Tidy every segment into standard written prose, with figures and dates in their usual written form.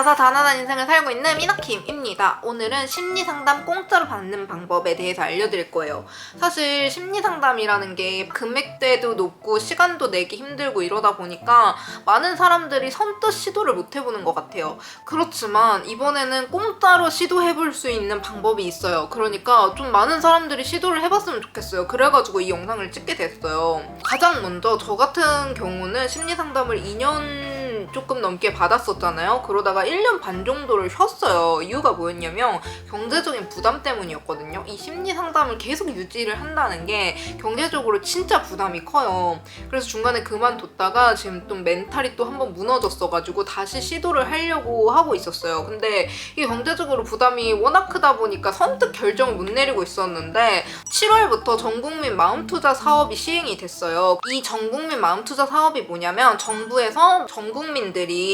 다사다난한 인생을 살고 있는 미나킴입니다. 오늘은 심리상담 공짜로 받는 방법에 대해서 알려드릴 거예요. 사실 심리상담이라는 게 금액대도 높고 시간도 내기 힘들고 이러다 보니까 많은 사람들이 선뜻 시도를 못 해보는 것 같아요. 그렇지만 이번에는 공짜로 시도해볼 수 있는 방법이 있어요. 그러니까 좀 많은 사람들이 시도를 해봤으면 좋겠어요. 그래가지고 이 영상을 찍게 됐어요. 가장 먼저 저 같은 경우는 심리상담을 2년 조금 넘게 받았었잖아요. 그러다가 1년 반 정도를 쉬었어요. 이유가 뭐였냐면 경제적인 부담 때문이었거든요. 이 심리 상담을 계속 유지를 한다는 게 경제적으로 진짜 부담이 커요. 그래서 중간에 그만뒀다가 지금 좀 멘탈이 또 한번 무너졌어가지고 다시 시도를 하려고 하고 있었어요. 근데 이 경제적으로 부담이 워낙 크다 보니까 선뜻 결정을 못 내리고 있었는데 7월부터 전국민 마음투자 사업이 시행이 됐어요. 이 전국민 마음투자 사업이 뭐냐면 정부에서 전국민들이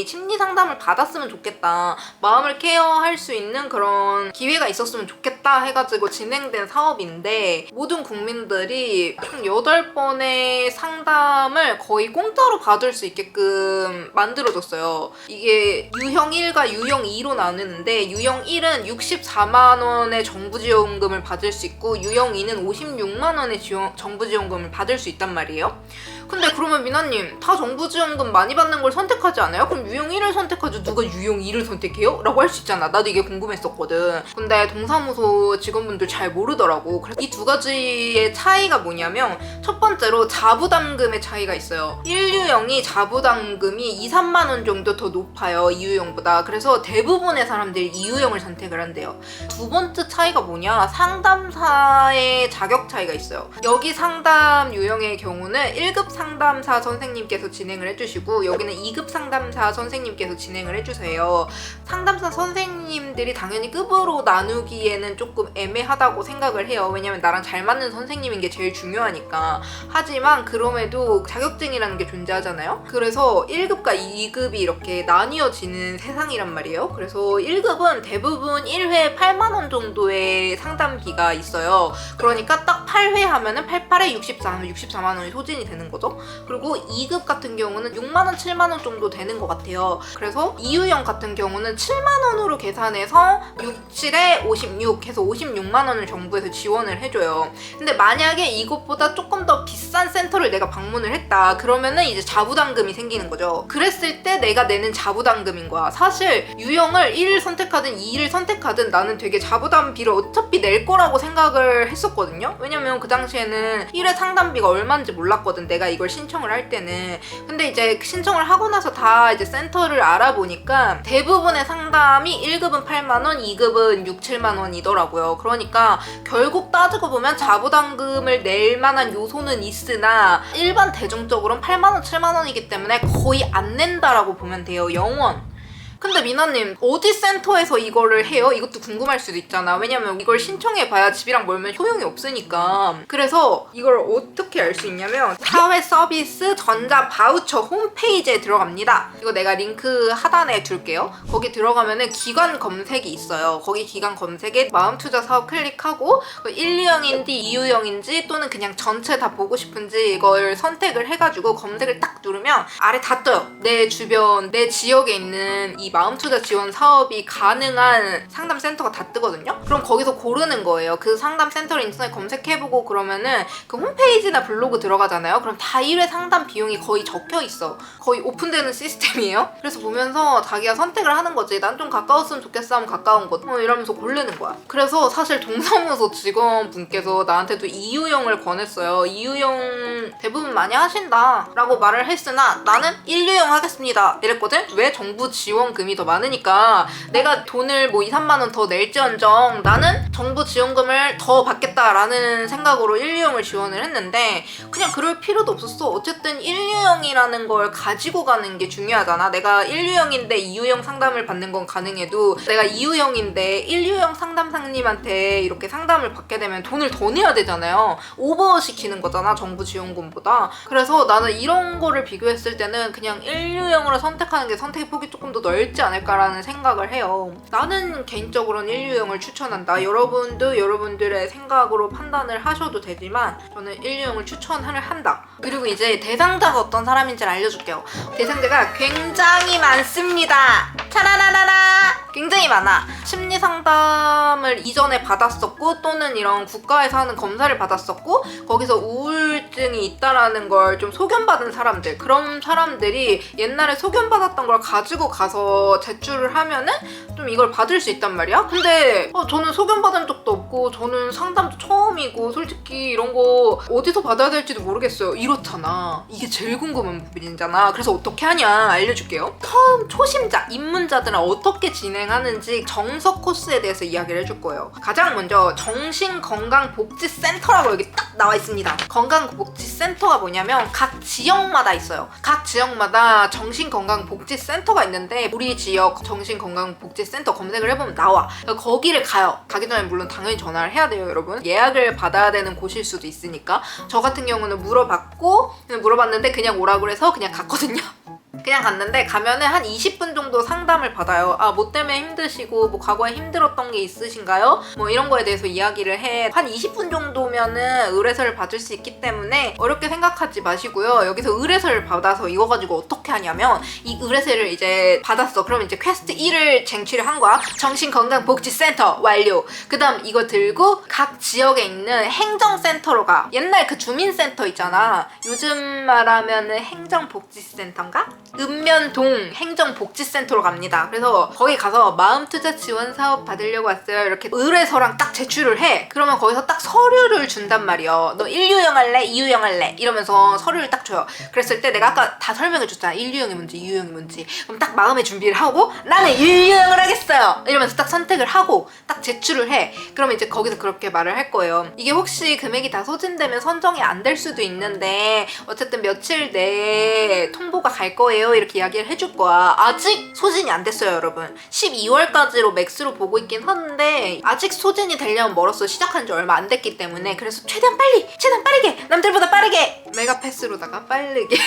심리 상담을 받았으면 좋겠다, 마음을 케어할 수 있는 그런 기회가 있었으면 좋겠다 해가지고 진행된 사업인데 모든 국민들이 총 8번의 상담을 거의 공짜로 받을 수 있게끔 만들어줬어요. 이게 유형 1과 유형 2로 나누는데 유형 1은 64만 원의 정부 지원금을 받을 수 있고 유형 2는 56만 원의 정부 지원금을 받을 수 있단 말이에요. 근데 그러면 미나님, 다 정부 지원금 많이 받는 걸 선택하지 않아요? 그럼 유형 1을 선택하지 누가 유형 2를 선택해요? 라고 할 수 있잖아. 나도 이게 궁금했었거든. 근데 동사무소 직원분들 잘 모르더라고. 그래서 이 두 가지의 차이가 뭐냐면 첫 번째로 자부담금의 차이가 있어요. 1유형이 자부담금이 2, 3만 원 정도 더 높아요. 2유형보다. 그래서 대부분의 사람들이 2유형을 선택을 한대요. 두 번째 차이가 뭐냐? 상담사의 자격 차이가 있어요. 여기 상담 유형의 경우는 1급 상담사 선생님께서 진행을 해주시고 여기는 2급 상담사 선생님께서 진행을 해주세요. 상담사 선생님들이 당연히 급으로 나누기에는 조금 애매하다고 생각을 해요. 왜냐면 나랑 잘 맞는 선생님인 게 제일 중요하니까. 하지만 그럼에도 자격증이라는 게 존재하잖아요. 그래서 1급과 2급이 이렇게 나뉘어지는 세상이란 말이에요. 그래서 1급은 대부분 1회에 8만 원 정도의 상담비가 있어요. 그러니까 딱 8회 하면은 88에 64만 원이 소진이 되는 거죠. 그리고 2급 같은 경우는 6만 원, 7만 원 정도 되는 것 같아요. 그래서 2유형 같은 경우는 7만 원으로 계산해서 6, 7에 56 해서 56만 원을 정부에서 지원을 해줘요. 근데 만약에 이것보다 조금 더 비싼 센터를 내가 방문을 했다. 그러면은 이제 자부담금이 생기는 거죠. 그랬을 때 내가 내는 자부담금인 거야. 사실 유형을 1을 선택하든 2를 선택하든 나는 되게 자부담비를 어차피 낼 거라고 생각을 했었거든요. 왜냐면 그 당시에는 1회 상담비가 얼마인지 몰랐거든. 내가 이걸 신청을 할 때는. 근데 이제 신청을 하고 나서 다 이제 센터를 알아보니까 대부분의 상담이 1급은 8만 원, 2급은 6, 7만 원이더라고요. 그러니까 결국 따지고 보면 자부담금을 낼 만한 요소는 있으나 일반 대중적으로는 8만 원, 7만 원이기 때문에 거의 안 낸다라고 보면 돼요. 영원. 근데 미나님, 어디 센터에서 이거를 해요? 이것도 궁금할 수도 있잖아. 왜냐면 이걸 신청해봐야 집이랑 멀면 소용이 없으니까. 그래서 이걸 어떻게 알 수 있냐면 사회 서비스 전자 바우처 홈페이지에 들어갑니다. 이거 내가 링크 하단에 둘게요. 거기 들어가면은 기관 검색이 있어요. 거기 기관 검색에 마음투자 사업 클릭하고 1유형인지 2유형인지 또는 그냥 전체 다 보고 싶은지 이걸 선택을 해가지고 검색을 딱 누르면 아래 다 떠요. 내 주변, 내 지역에 있는 이 마음투자 지원 사업이 가능한 상담센터가 다 뜨거든요? 그럼 거기서 고르는 거예요. 그 상담센터를 인터넷 검색해보고 그러면은 그 홈페이지나 블로그 들어가잖아요? 그럼 다 1회 상담 비용이 거의 적혀 있어. 거의 오픈되는 시스템이에요. 그래서 보면서 자기가 선택을 하는 거지. 난 좀 가까웠으면 좋겠어 하면 가까운 곳 이러면서 고르는 거야. 그래서 사실 동사무소 직원분께서 나한테도 2유형을 권했어요. 2유형 대부분 많이 하신다 라고 말을 했으나 나는 1유형 하겠습니다 이랬거든? 왜? 정부 지원금이 더 많으니까 내가 돈을 뭐 2, 3만 원 더 낼지언정 나는 정부 지원금을 더 받겠다라는 생각으로 1유형을 지원을 했는데 그냥 그럴 필요도 없었어. 어쨌든 1유형이라는 걸 가지고 가는 게 중요하잖아. 내가 1유형인데 2유형 상담을 받는 건 가능해도 내가 2유형인데 1유형 상담사님한테 이렇게 상담을 받게 되면 돈을 더 내야 되잖아요. 오버시키는 거잖아, 정부 지원금보다. 그래서 나는 이런 거를 비교했을 때는 그냥 1유형으로 선택하는 게 선택의 폭이 조금 더 넓지 않을까라는 생각을 해요. 나는 개인적으로는 1유형을 추천한다. 여러분도 여러분들의 생각으로 판단을 하셔도 되지만 저는 1유형을 추천을 한다. 그리고 이제 대상자가 어떤 사람인지를 알려줄게요. 대상자가 굉장히 많습니다. 차라라라라 굉장히 많아. 심리 상담을 이전에 받았었고 또는 이런 국가에서 하는 검사를 받았었고 거기서 우울증이 있다라는 걸 좀 소견받은 사람들, 그런 사람들이 옛날에 소견받았던 걸 가지고 가서 제출을 하면은 좀 이걸 받을 수 있단 말이야. 근데 저는 소견받은 적도 없고 저는 상담도 처음이고 솔직히 이런 거 어디서 받아야 될지도 모르겠어요. 이렇잖아. 이게 제일 궁금한 부분이잖아. 그래서 어떻게 하냐 알려줄게요. 처음 초심자, 입문자들은 어떻게 진행하는지 정석 코스에 대해서 이야기를 해줄 거예요. 가장 먼저 정신건강복지센터라고 여기 딱 나와 있습니다. 건강복지센터가 뭐냐면 각 지역마다 있어요. 각 지역마다 정신건강복지센터가 있는데 우리 지역 정신건강복지센터 검색을 해보면 나와. 거기를 가요. 가기 전에 물론 당연히 전화를 해야 돼요, 여러분. 예약을 받아야 되는 곳일 수도 있으니까. 저 같은 경우는 물어봤는데 그냥 오라고 그래서 그냥 갔거든요. 그냥 갔는데 가면은 한 20분 정도 상담을 받아요. 뭐 때문에 힘드시고 뭐 과거에 힘들었던 게 있으신가요? 뭐 이런 거에 대해서 이야기를 해. 한 20분 정도면은 의뢰서를 받을 수 있기 때문에 어렵게 생각하지 마시고요. 여기서 의뢰서를 받아서 이거 가지고 어떻게 하냐면 이 의뢰서를 이제 받았어. 그럼 이제 퀘스트 1을 쟁취를 한 거야. 정신건강복지센터 완료. 그 다음 이거 들고 각 지역에 있는 행정센터로 가. 옛날 그 주민센터 있잖아. 요즘 말하면은 행정복지센터인가? 읍면동 행정복지센터로 갑니다. 그래서 거기 가서 마음투자 지원 사업 받으려고 왔어요. 이렇게 의뢰서랑 딱 제출을 해. 그러면 거기서 딱 서류를 준단 말이야. 너 1유형 할래? 2유형 할래? 이러면서 서류를 딱 줘요. 그랬을 때 내가 아까 다 설명해 줬잖아. 1유형이 뭔지 2유형이 뭔지. 그럼 딱 마음의 준비를 하고 나는 1유형을 하겠어요. 이러면서 딱 선택을 하고 딱 제출을 해. 그러면 이제 거기서 그렇게 말을 할 거예요. 이게 혹시 금액이 다 소진되면 선정이 안 될 수도 있는데 어쨌든 며칠 내에 통보가 갈 거예요. 이렇게 이야기를 해줄 거야. 아직 소진이 안 됐어요, 여러분. 12월까지로 맥스로 보고 있긴 하는데 아직 소진이 되려면 멀었어. 시작한 지 얼마 안 됐기 때문에. 그래서 최대한 빠르게, 남들보다 빠르게, 메가패스로다가 빠르게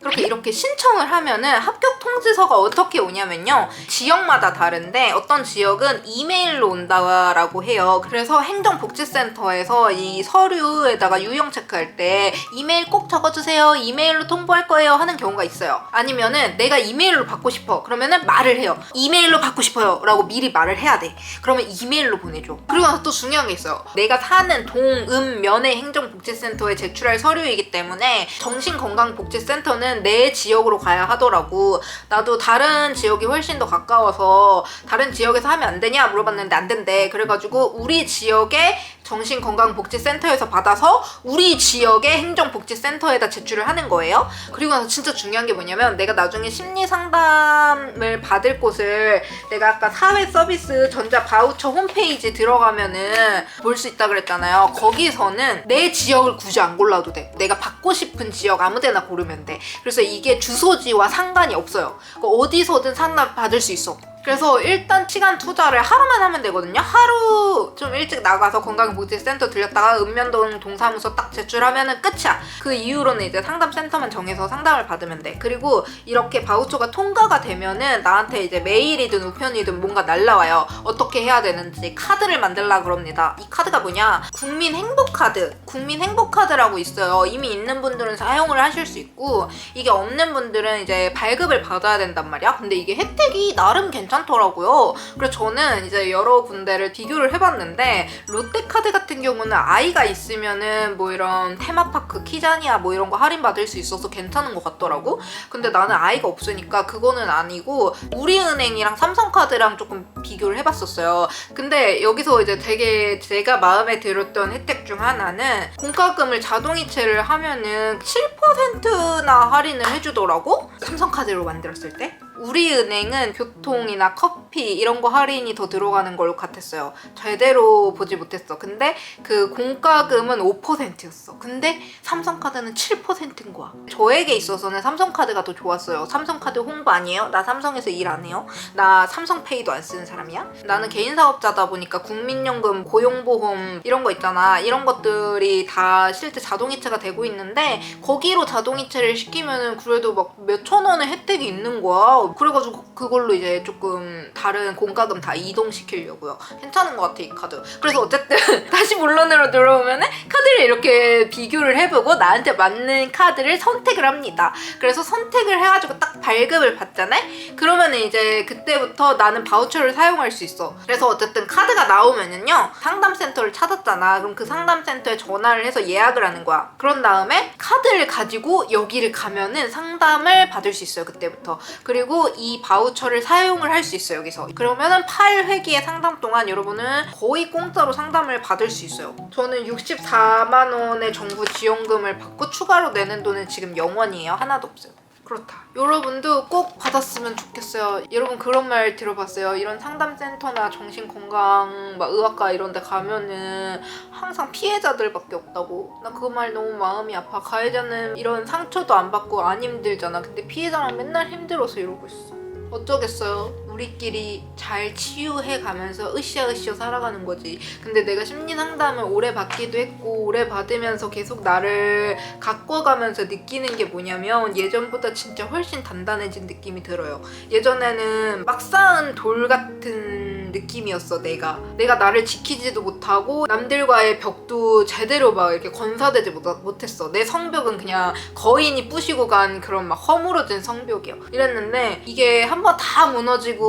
그렇게 이렇게 신청을 하면은 합격 통지서가 어떻게 오냐면요. 지역마다 다른데 어떤 지역은 이메일로 온다라고 해요. 그래서 행정복지센터에서 이 서류에다가 유형 체크할 때 이메일 꼭 적어주세요. 이메일로 통보할 거예요 하는 경우가 있어요. 아니면은 내가 이메일로 받고 싶어. 그러면은 말을 해요. 이메일로 받고 싶어요 라고 미리 말을 해야 돼. 그러면 이메일로 보내줘. 그리고 나서 또 중요한 게 있어요. 내가 사는 동, 읍, 면의 행정복지센터에 제출할 서류이기 때문에 정신건강복지센터는 내 지역으로 가야 하더라고. 나도 다른 지역이 훨씬 더 가까워서 다른 지역에서 하면 안 되냐 물어봤는데 안 된대. 그래가지고 우리 지역의 정신건강복지센터에서 받아서 우리 지역의 행정복지센터에다 제출을 하는 거예요. 그리고 나서 진짜 중요한 게 뭐냐면 내가 나중에 심리상담을 받을 곳을 내가 아까 사회서비스 전자바우처 홈페이지 들어가면은 볼 수 있다 그랬잖아요. 거기서는 내 지역을 굳이 안 골라도 돼. 내가 받고 싶은 지역 아무데나 고르면 돼. 그래서 이게 주소지와 상관이 없어요. 어디서든 상담 받을 수 있어. 그래서 일단 시간 투자를 하루만 하면 되거든요. 하루 좀 일찍 나가서 건강복지센터 들렸다가 읍면동 동사무소 딱 제출하면은 끝이야. 그 이후로는 이제 상담센터만 정해서 상담을 받으면 돼. 그리고 이렇게 바우처가 통과가 되면은 나한테 이제 메일이든 우편이든 뭔가 날라와요. 어떻게 해야 되는지 카드를 만들라 그럽니다. 이 카드가 뭐냐? 국민행복카드. 국민행복카드라고 있어요. 이미 있는 분들은 사용을 하실 수 있고 이게 없는 분들은 이제 발급을 받아야 된단 말이야. 근데 이게 혜택이 나름 괜찮더라고요. 그래서 저는 이제 여러 군데를 비교를 해봤는데 롯데카드 같은 경우는 아이가 있으면은 뭐 이런 테마파크, 키자니아 뭐 이런 거 할인받을 수 있어서 괜찮은 것 같더라고. 근데 나는 아이가 없으니까 그거는 아니고 우리은행이랑 삼성카드랑 조금 비교를 해봤었어요. 근데 여기서 이제 되게 제가 마음에 들었던 혜택 중 하나는 공과금을 자동이체를 하면은 7%나 할인을 해주더라고? 삼성카드로 만들었을 때? 우리은행은 교통이나 커피 이런 거 할인이 더 들어가는 걸로 같았어요. 제대로 보지 못했어. 근데 그 공과금은 5%였어. 근데 삼성카드는 7%인 거야. 저에게 있어서는 삼성카드가 더 좋았어요. 삼성카드 홍보 아니에요? 나 삼성에서 일 안 해요? 나 삼성페이도 안 쓰는 사람이야? 나는 개인 사업자다 보니까 국민연금, 고용보험 이런 거 있잖아. 이런 것들이 다 실제 자동이체가 되고 있는데 거기로 자동이체를 시키면은 그래도 막 몇천 원의 혜택이 있는 거야. 그래가지고 그걸로 이제 조금 다른 공과금 다 이동시키려고요. 괜찮은 것 같아 이 카드. 그래서 어쨌든 다시 본론으로 들어오면은 카드를 이렇게 비교를 해보고 나한테 맞는 카드를 선택을 합니다. 그래서 선택을 해가지고 딱 발급을 받잖아요. 그러면은 이제 그때부터 나는 바우처를 사용할 수 있어. 그래서 어쨌든 카드가 나오면은요, 상담센터를 찾았잖아. 그럼 그 상담센터에 전화를 해서 예약을 하는 거야. 그런 다음에 카드를 가지고 여기를 가면은 상담을 받을 수 있어요. 그때부터. 그리고 이 바우처를 사용을 할 수 있어요. 여기서. 그러면은 8회기의 상담 동안 여러분은 거의 공짜로 상담을 받을 수 있어요. 저는 64만 원의 정부 지원금을 받고 추가로 내는 돈은 지금 0원이에요. 하나도 없어요. 그렇다. 여러분도 꼭 받았으면 좋겠어요. 여러분 그런 말 들어봤어요? 이런 상담센터나 정신건강 막 의학과 이런 데 가면은 항상 피해자들밖에 없다고. 나 그 말 너무 마음이 아파. 가해자는 이런 상처도 안 받고 안 힘들잖아. 근데 피해자는 맨날 힘들어서 이러고 있어. 어쩌겠어요. 우리끼리 잘 치유해 가면서 으쌰으쌰 살아가는 거지. 근데 내가 심리 상담을 오래 받기도 했고 오래 받으면서 계속 나를 가꿔가면서 느끼는 게 뭐냐면 예전보다 진짜 훨씬 단단해진 느낌이 들어요. 예전에는 막 쌓은 돌 같은 느낌이었어. 내가 나를 지키지도 못하고 남들과의 벽도 제대로 막 이렇게 건사되지 못했어. 내 성벽은 그냥 거인이 부시고 간 그런 막 허물어진 성벽이야. 이랬는데 이게 한번 다 무너지고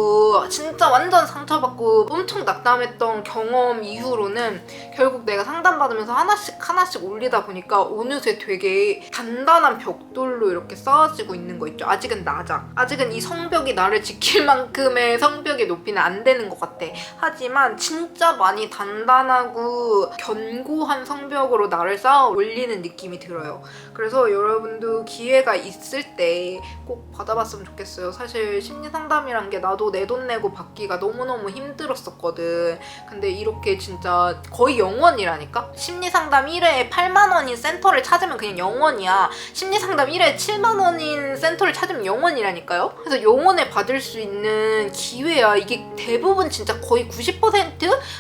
진짜 완전 상처받고 엄청 낙담했던 경험 이후로는 결국 내가 상담받으면서 하나씩 올리다 보니까 어느새 되게 단단한 벽돌로 이렇게 쌓아지고 있는 거 있죠. 아직은 낮아. 아직은 이 성벽이 나를 지킬 만큼의 성벽의 높이는 안 되는 것 같아. 하지만 진짜 많이 단단하고 견고한 성벽으로 나를 쌓아 올리는 느낌이 들어요. 그래서 여러분도 기회가 있을 때 꼭 받아봤으면 좋겠어요. 사실 심리상담이란 게 나도 내 돈 내고 받기가 너무너무 힘들었었거든. 근데 이렇게 진짜 거의 0원이라니까? 심리상담 1회에 8만 원인 센터를 찾으면 그냥 0원이야. 심리상담 1회에 7만 원인 센터를 찾으면 0원이라니까요? 그래서 0원에 받을 수 있는 기회야. 이게 대부분 진짜 거의 90%?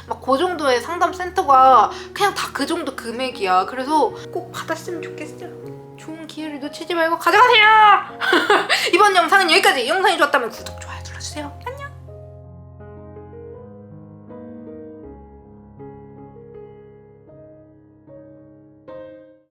막 그 정도의 상담센터가 그냥 다 그 정도 금액이야. 그래서 꼭 받았으면 좋겠어요. 좋은 기회를 놓치지 말고 가져가세요! 이번 영상은 여기까지. 영상이 좋았다면 구독, 좋아요 눌러주세요.